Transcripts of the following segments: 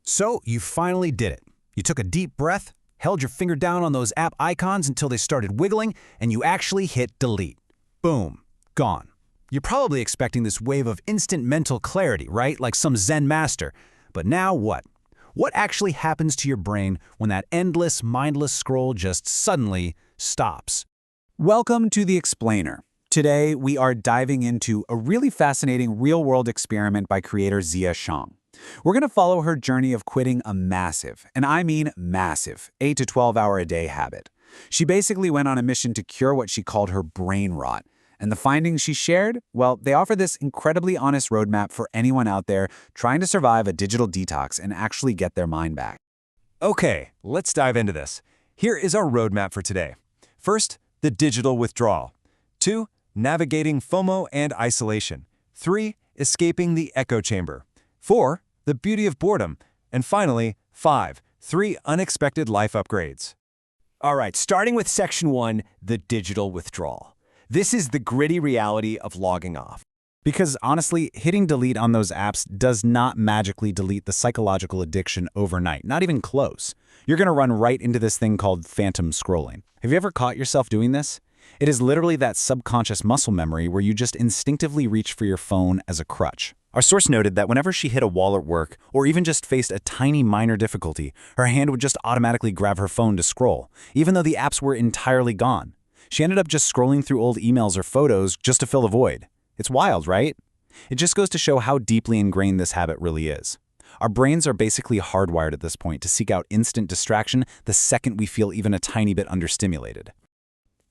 So you finally did it. You took a deep breath, held your finger down on those app icons until they started wiggling, and you actually hit delete. Boom, gone. You're probably expecting this wave of instant mental clarity, right? Like some Zen master. But now what? What actually happens to your brain when that endless, mindless scroll just suddenly stops? Welcome to The Explainer. Today, we are diving into a really fascinating real-world experiment by creator Zia Shang. We're going to follow her journey of quitting a massive, and I mean massive, 8 to 12-hour-a-day habit. She basically went on a mission to cure what she called her brain rot. And the findings she shared, well, they offer this incredibly honest roadmap for anyone out there trying to survive a digital detox and actually get their mind back. Okay, let's dive into this. Here is our roadmap for today. First, the digital withdrawal. 2, navigating FOMO and isolation. 3, escaping the echo chamber. 4, the beauty of boredom. And finally, 5, 3 unexpected life upgrades. All right, starting with section 1, the digital withdrawal. This is the gritty reality of logging off. Because honestly, hitting delete on those apps does not magically delete the psychological addiction overnight, not even close. You're going to run right into this thing called phantom scrolling. Have you ever caught yourself doing this? It is literally that subconscious muscle memory where you just instinctively reach for your phone as a crutch. Our source noted that whenever she hit a wall at work, or even just faced a tiny minor difficulty, her hand would just automatically grab her phone to scroll, even though the apps were entirely gone. She ended up just scrolling through old emails or photos just to fill the void. It's wild, right? It just goes to show how deeply ingrained this habit really is. Our brains are basically hardwired at this point to seek out instant distraction the second we feel even a tiny bit understimulated.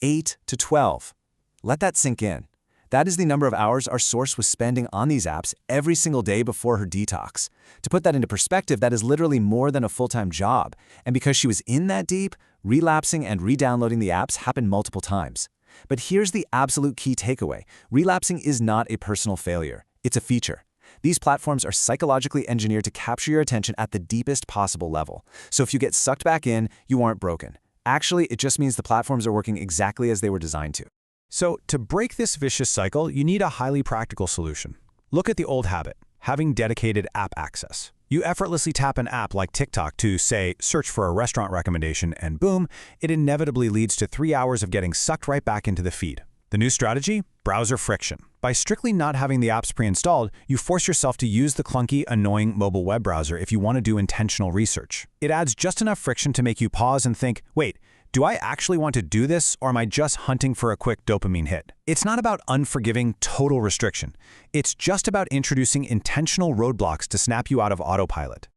8 to 12. Let that sink in. That is the number of hours our source was spending on these apps every single day before her detox. To put that into perspective, that is literally more than a full-time job. And because she was in that deep, relapsing and re-downloading the apps happened multiple times. But here's the absolute key takeaway. Relapsing is not a personal failure. It's a feature. These platforms are psychologically engineered to capture your attention at the deepest possible level. So if you get sucked back in, you aren't broken. Actually, it just means the platforms are working exactly as they were designed to. So to break this vicious cycle, you need a highly practical solution. Look at the old habit, having dedicated app access. You effortlessly tap an app like TikTok to, say, search for a restaurant recommendation, and boom, it inevitably leads to 3 hours of getting sucked right back into the feed. The new strategy? Browser friction. By strictly not having the apps pre-installed, you force yourself to use the clunky, annoying mobile web browser if you want to do intentional research. It adds just enough friction to make you pause and think, wait, do I actually want to do this, or am I just hunting for a quick dopamine hit? It's not about unforgiving total restriction. It's just about introducing intentional roadblocks to snap you out of autopilot.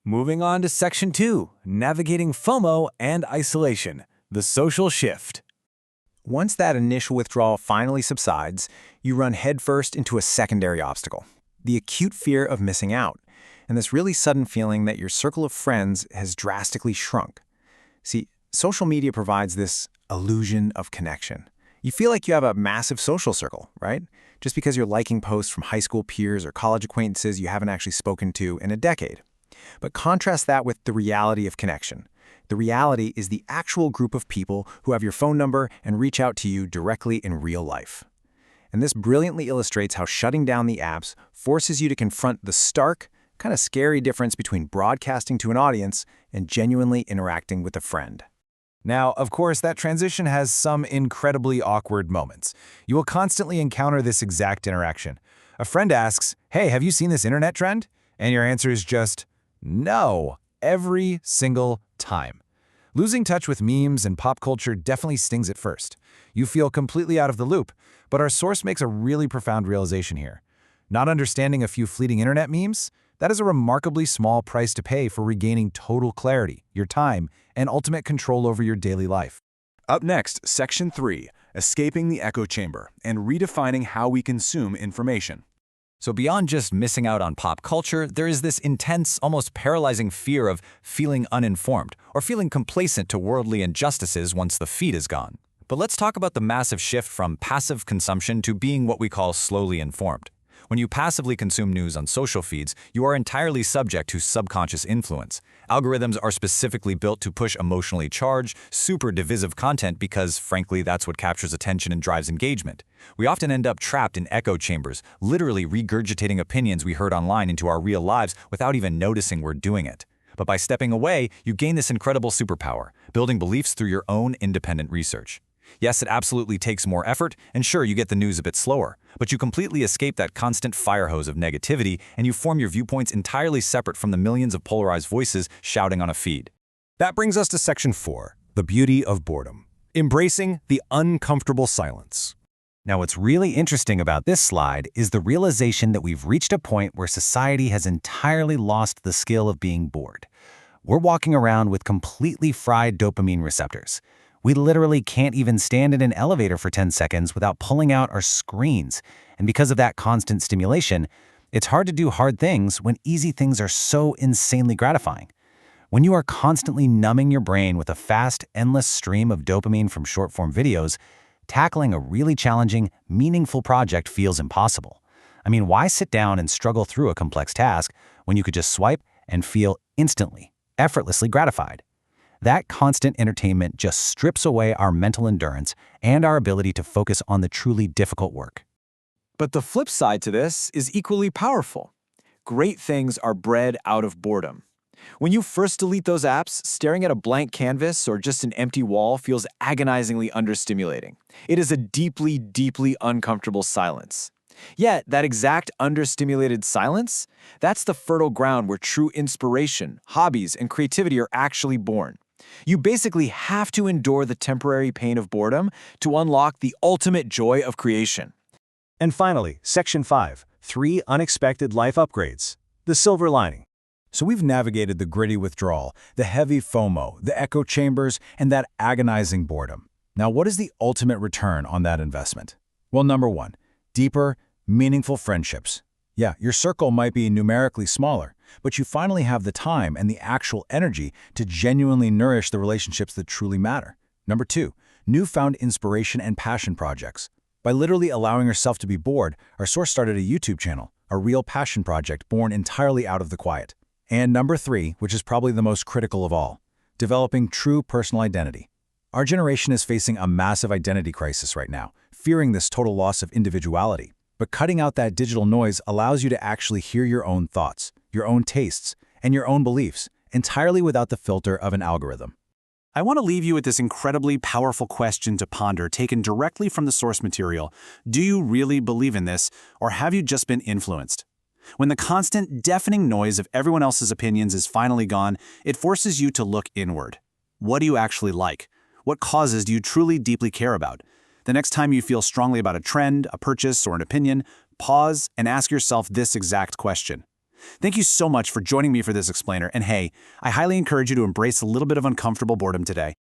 Moving on to section 2, navigating FOMO and isolation, the social shift. Once that initial withdrawal finally subsides, you run headfirst into a secondary obstacle, the acute fear of missing out, and this really sudden feeling that your circle of friends has drastically shrunk. See, social media provides this illusion of connection. You feel like you have a massive social circle, right? Just because you're liking posts from high school peers or college acquaintances you haven't actually spoken to in a decade. But contrast that with the reality of connection. The reality is the actual group of people who have your phone number and reach out to you directly in real life. And this brilliantly illustrates how shutting down the apps forces you to confront the stark, kind of scary difference between broadcasting to an audience and genuinely interacting with a friend. Now, of course, that transition has some incredibly awkward moments. You will constantly encounter this exact interaction. A friend asks, "Hey, have you seen this internet trend?" And your answer is just, no, every single time. Losing touch with memes and pop culture definitely stings at first. You feel completely out of the loop, but our source makes a really profound realization here. Not understanding a few fleeting internet memes? That is a remarkably small price to pay for regaining total clarity, your time, and ultimate control over your daily life. Up next, Section 3, Escaping the Echo Chamber and Redefining How We Consume Information. So beyond just missing out on pop culture, there is this intense, almost paralyzing fear of feeling uninformed or feeling complacent to worldly injustices once the feed is gone. But let's talk about the massive shift from passive consumption to being what we call slowly informed. When you passively consume news on social feeds, you are entirely subject to subconscious influence. Algorithms are specifically built to push emotionally charged, super divisive content because, frankly, that's what captures attention and drives engagement. We often end up trapped in echo chambers, literally regurgitating opinions we heard online into our real lives without even noticing we're doing it. But by stepping away, you gain this incredible superpower, building beliefs through your own independent research. Yes, it absolutely takes more effort, and sure, you get the news a bit slower, but you completely escape that constant fire hose of negativity and you form your viewpoints entirely separate from the millions of polarized voices shouting on a feed. That brings us to Section 4, the beauty of boredom. Embracing the uncomfortable silence. Now, what's really interesting about this slide is the realization that we've reached a point where society has entirely lost the skill of being bored. We're walking around with completely fried dopamine receptors. We literally can't even stand in an elevator for 10 seconds without pulling out our screens. And because of that constant stimulation, it's hard to do hard things when easy things are so insanely gratifying. When you are constantly numbing your brain with a fast, endless stream of dopamine from short-form videos, tackling a really challenging, meaningful project feels impossible. I mean, why sit down and struggle through a complex task when you could just swipe and feel instantly, effortlessly gratified? That constant entertainment just strips away our mental endurance and our ability to focus on the truly difficult work. But the flip side to this is equally powerful. Great things are bred out of boredom. When you first delete those apps, staring at a blank canvas or just an empty wall feels agonizingly understimulating. It is a deeply, deeply uncomfortable silence. Yet, that exact understimulated silence, that's the fertile ground where true inspiration, hobbies, and creativity are actually born. You basically have to endure the temporary pain of boredom to unlock the ultimate joy of creation. And finally, Section 5, 3 unexpected life upgrades. The silver lining. So we've navigated the gritty withdrawal, the heavy FOMO, the echo chambers, and that agonizing boredom. Now, what is the ultimate return on that investment? Well, number 1, deeper, meaningful friendships. Yeah, your circle might be numerically smaller, but you finally have the time and the actual energy to genuinely nourish the relationships that truly matter. Number 2, newfound inspiration and passion projects. By literally allowing yourself to be bored, our source started a YouTube channel, a real passion project born entirely out of the quiet. And number 3, which is probably the most critical of all, developing true personal identity. Our generation is facing a massive identity crisis right now, fearing this total loss of individuality. But cutting out that digital noise allows you to actually hear your own thoughts, your own tastes, and your own beliefs, entirely without the filter of an algorithm. I want to leave you with this incredibly powerful question to ponder, taken directly from the source material. Do you really believe in this, or have you just been influenced? When the constant, deafening noise of everyone else's opinions is finally gone, it forces you to look inward. What do you actually like? What causes do you truly deeply care about? The next time you feel strongly about a trend, a purchase, or an opinion, pause and ask yourself this exact question. Thank you so much for joining me for this explainer, and hey, I highly encourage you to embrace a little bit of uncomfortable boredom today.